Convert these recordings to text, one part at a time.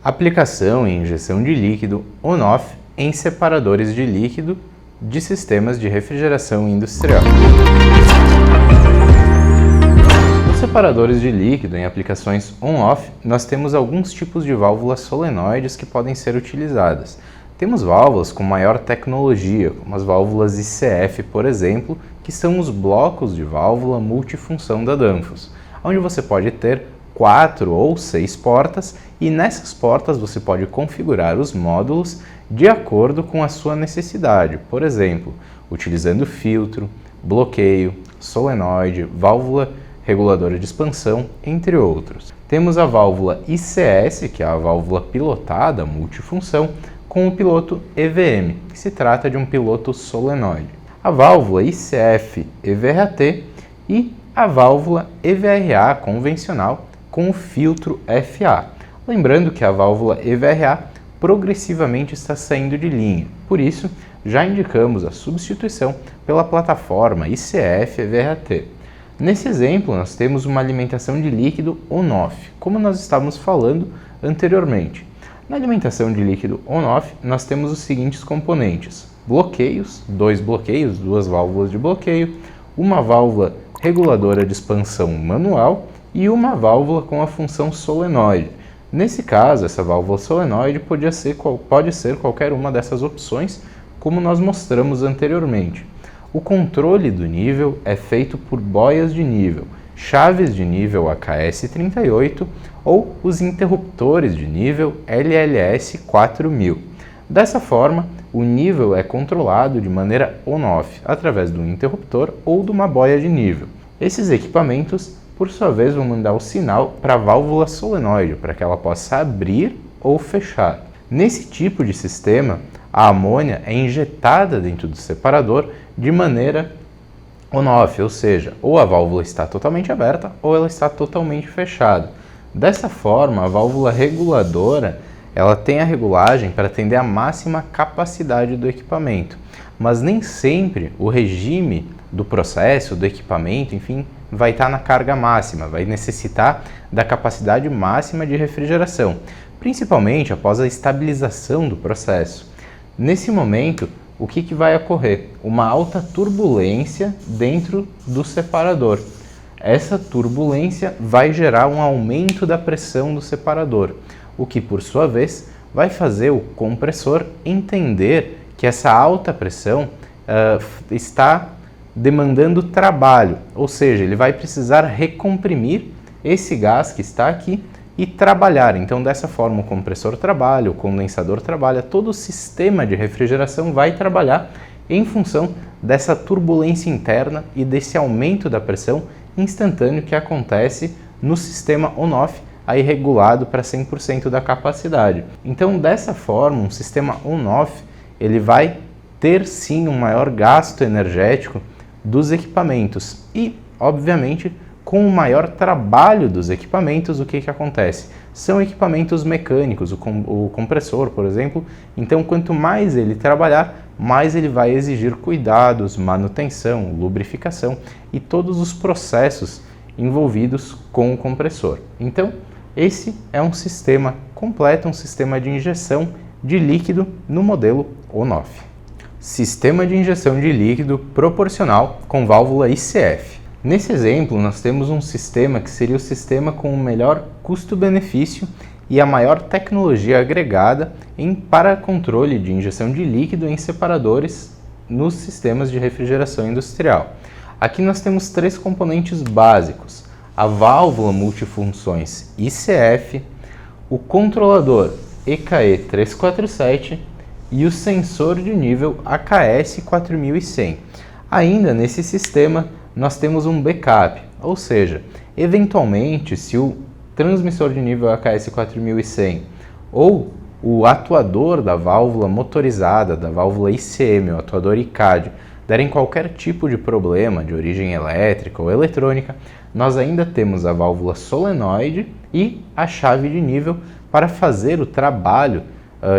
Aplicação e injeção de líquido on-off em separadores de líquido de sistemas de refrigeração industrial. Nos separadores de líquido em aplicações on-off, nós temos alguns tipos de válvulas solenoides que podem ser utilizadas. Temos válvulas com maior tecnologia, como as válvulas ICF, por exemplo, que são os blocos de válvula multifunção da Danfoss, onde você pode ter 4 ou 6 portas e nessas portas você pode configurar os módulos de acordo com a sua necessidade, por exemplo, utilizando filtro, bloqueio, solenoide, válvula reguladora de expansão, entre outros. Temos a válvula ICS, que é a válvula pilotada multifunção, com o piloto EVM, que se trata de um piloto solenoide. A válvula ICF EVRAT e a válvula EVRA convencional com o filtro FA. Lembrando que a válvula EVRA progressivamente está saindo de linha, por isso já indicamos a substituição pela plataforma ICF EVRAT. Nesse exemplo, nós temos uma alimentação de líquido on-off, como nós estávamos falando anteriormente. Na alimentação de líquido on-off, nós temos os seguintes componentes: bloqueios, 2 bloqueios, 2 válvulas de bloqueio, uma válvula reguladora de expansão manual e uma válvula com a função solenoide. Nesse caso, essa válvula solenoide pode ser qualquer uma dessas opções, como nós mostramos anteriormente. O controle do nível é feito por boias de nível, chaves de nível AKS38 ou os interruptores de nível LLS 4000. Dessa forma, o nível é controlado de maneira on-off, através de um interruptor ou de uma boia de nível. Esses equipamentos, por sua vez, vão mandar o sinal para a válvula solenoide, para que ela possa abrir ou fechar. Nesse tipo de sistema, a amônia é injetada dentro do separador de maneira on-off, ou seja, ou a válvula está totalmente aberta ou ela está totalmente fechada. Dessa forma, a válvula reguladora ela tem a regulagem para atender a máxima capacidade do equipamento, mas nem sempre o regime do processo, do equipamento, enfim, vai estar na carga máxima, vai necessitar da capacidade máxima de refrigeração, principalmente após a estabilização do processo. Nesse momento, o que vai ocorrer? Uma alta turbulência dentro do separador. Essa turbulência vai gerar um aumento da pressão do separador, o que, por sua vez, vai fazer o compressor entender que essa alta pressão está demandando trabalho, ou seja, ele vai precisar recomprimir esse gás que está aqui e trabalhar. Então, dessa forma, o compressor trabalha, o condensador trabalha, todo o sistema de refrigeração vai trabalhar em função dessa turbulência interna e desse aumento da pressão instantâneo que acontece no sistema on-off, aí regulado para 100% da capacidade. Então, dessa forma, um sistema on-off, ele vai ter sim um maior gasto energético dos equipamentos e, obviamente, com o maior trabalho dos equipamentos, o que acontece? São equipamentos mecânicos, o compressor, por exemplo, então quanto mais ele trabalhar, mais ele vai exigir cuidados, manutenção, lubrificação e todos os processos envolvidos com o compressor. Então, esse é um sistema completo, um sistema de injeção de líquido no modelo on-off. Sistema de injeção de líquido proporcional com válvula ICF. Nesse exemplo, nós temos um sistema que seria o sistema com o melhor custo-benefício e a maior tecnologia agregada para controle de injeção de líquido em separadores nos sistemas de refrigeração industrial. Aqui nós temos 3 componentes básicos: a válvula multifunções ICF, o controlador EKE347 e o sensor de nível AKS4100. Ainda nesse sistema, nós temos um backup, ou seja, eventualmente, se o transmissor de nível AKS4100 ou o atuador da válvula motorizada, da válvula ICM, o atuador ICAD, derem qualquer tipo de problema de origem elétrica ou eletrônica, nós ainda temos a válvula solenoide e a chave de nível para fazer o trabalho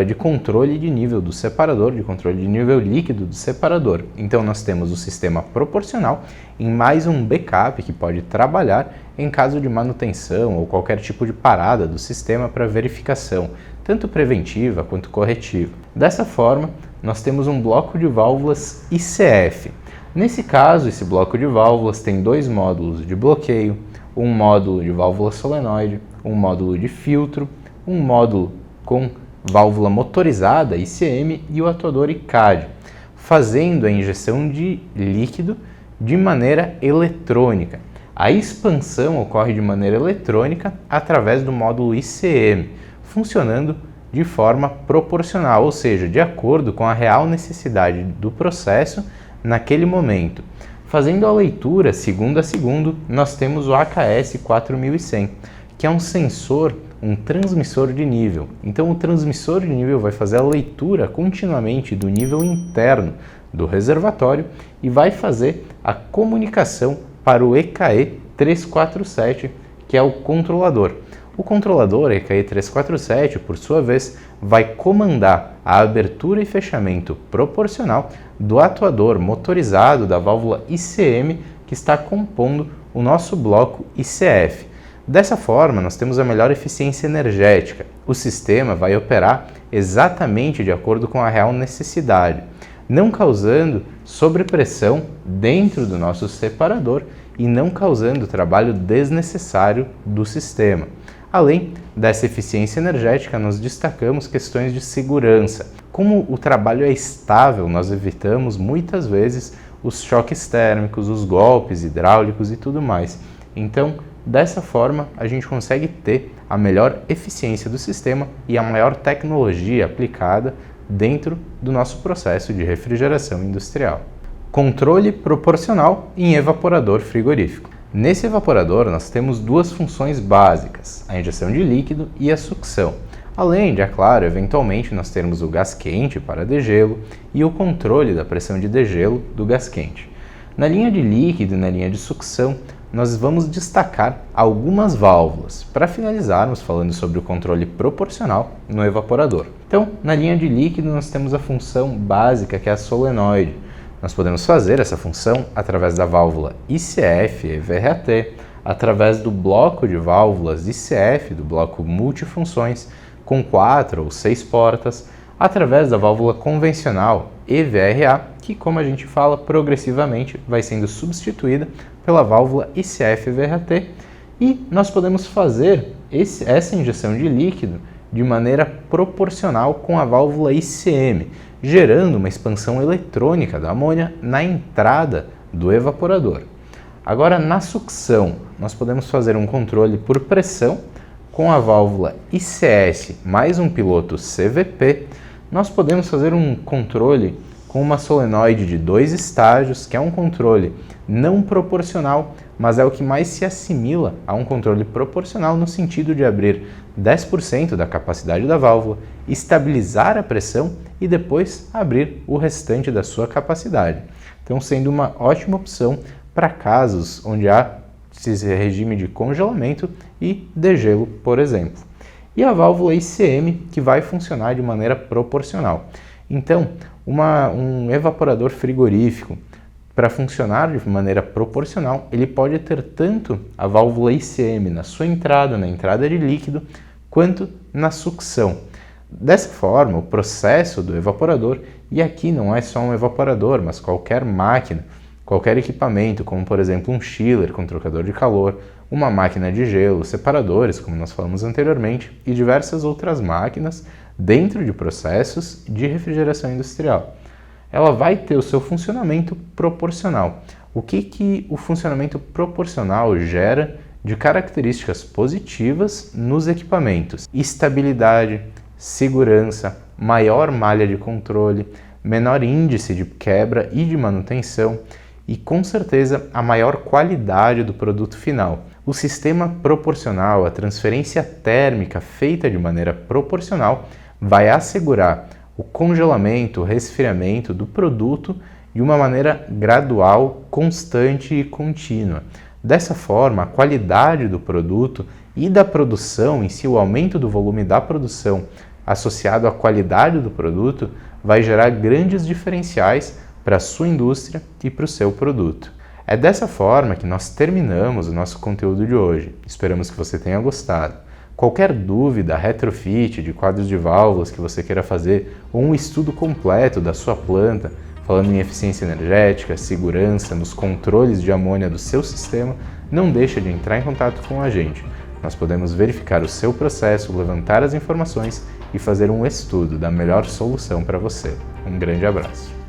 de controle de nível do separador, de controle de nível líquido do separador. Então nós temos o sistema proporcional em mais um backup que pode trabalhar em caso de manutenção ou qualquer tipo de parada do sistema para verificação, tanto preventiva quanto corretiva. Dessa forma, nós temos um bloco de válvulas ICF. Nesse caso, esse bloco de válvulas tem dois módulos de bloqueio, um módulo de válvula solenoide, um módulo de filtro, um módulo com válvula motorizada ICM e o atuador ICAD, fazendo a injeção de líquido de maneira eletrônica. A expansão ocorre de maneira eletrônica através do módulo ICM, funcionando de forma proporcional, ou seja, de acordo com a real necessidade do processo naquele momento. Fazendo a leitura segundo a segundo, nós temos o AKS 4100, que é um sensor, um transmissor de nível. Então o transmissor de nível vai fazer a leitura continuamente do nível interno do reservatório e vai fazer a comunicação para o EKE 347, que é o controlador. O controlador EKE 347, por sua vez, vai comandar a abertura e fechamento proporcional do atuador motorizado da válvula ICM que está compondo o nosso bloco ICF. Dessa forma, nós temos a melhor eficiência energética. O sistema vai operar exatamente de acordo com a real necessidade, não causando sobrepressão dentro do nosso separador e não causando trabalho desnecessário do sistema. Além dessa eficiência energética, nós destacamos questões de segurança. Como o trabalho é estável, nós evitamos muitas vezes os choques térmicos, os golpes hidráulicos e tudo mais. Então, dessa forma, a gente consegue ter a melhor eficiência do sistema e a maior tecnologia aplicada dentro do nosso processo de refrigeração industrial. Controle proporcional em evaporador frigorífico. Nesse evaporador, nós temos duas funções básicas, a injeção de líquido e a sucção. Além de, é claro, eventualmente nós termos o gás quente para degelo e o controle da pressão de degelo do gás quente. Na linha de líquido e na linha de sucção, nós vamos destacar algumas válvulas para finalizarmos falando sobre o controle proporcional no evaporador. Então, na linha de líquido, nós temos a função básica, que é a solenoide. Nós podemos fazer essa função através da válvula ICF EVRAT, através do bloco de válvulas ICF, do bloco multifunções, com 4 ou 6 portas, através da válvula convencional EVRA, que, como a gente fala, progressivamente vai sendo substituída pela válvula ICF EVRAT, e nós podemos fazer essa injeção de líquido de maneira proporcional com a válvula ICM, gerando uma expansão eletrônica da amônia na entrada do evaporador. Agora, na sucção, nós podemos fazer um controle por pressão com a válvula ICS mais um piloto CVP. Nós podemos fazer um controle com uma solenoide de 2 estágios, que é um controle não proporcional, mas é o que mais se assimila a um controle proporcional no sentido de abrir 10% da capacidade da válvula, estabilizar a pressão e depois abrir o restante da sua capacidade. Então, sendo uma ótima opção para casos onde há esse regime de congelamento e degelo, por exemplo. E a válvula ICM, que vai funcionar de maneira proporcional. Então, um evaporador frigorífico, para funcionar de maneira proporcional, ele pode ter tanto a válvula ICM na sua entrada, na entrada de líquido, quanto na sucção. Dessa forma, o processo do evaporador, e aqui não é só um evaporador, mas qualquer máquina, qualquer equipamento, como por exemplo um chiller com trocador de calor, uma máquina de gelo, separadores, como nós falamos anteriormente, e diversas outras máquinas dentro de processos de refrigeração industrial. Ela vai ter o seu funcionamento proporcional. O que o funcionamento proporcional gera de características positivas nos equipamentos? Estabilidade, segurança, maior malha de controle, menor índice de quebra e de manutenção e, com certeza, a maior qualidade do produto final. O sistema proporcional, a transferência térmica feita de maneira proporcional, vai assegurar o congelamento, o resfriamento do produto de uma maneira gradual, constante e contínua. Dessa forma, a qualidade do produto e da produção em si, o aumento do volume da produção associado à qualidade do produto, vai gerar grandes diferenciais para a sua indústria e para o seu produto. É dessa forma que nós terminamos o nosso conteúdo de hoje. Esperamos que você tenha gostado. Qualquer dúvida, retrofit de quadros de válvulas que você queira fazer ou um estudo completo da sua planta, falando em eficiência energética, segurança, nos controles de amônia do seu sistema, não deixe de entrar em contato com a gente. Nós podemos verificar o seu processo, levantar as informações e fazer um estudo da melhor solução para você. Um grande abraço.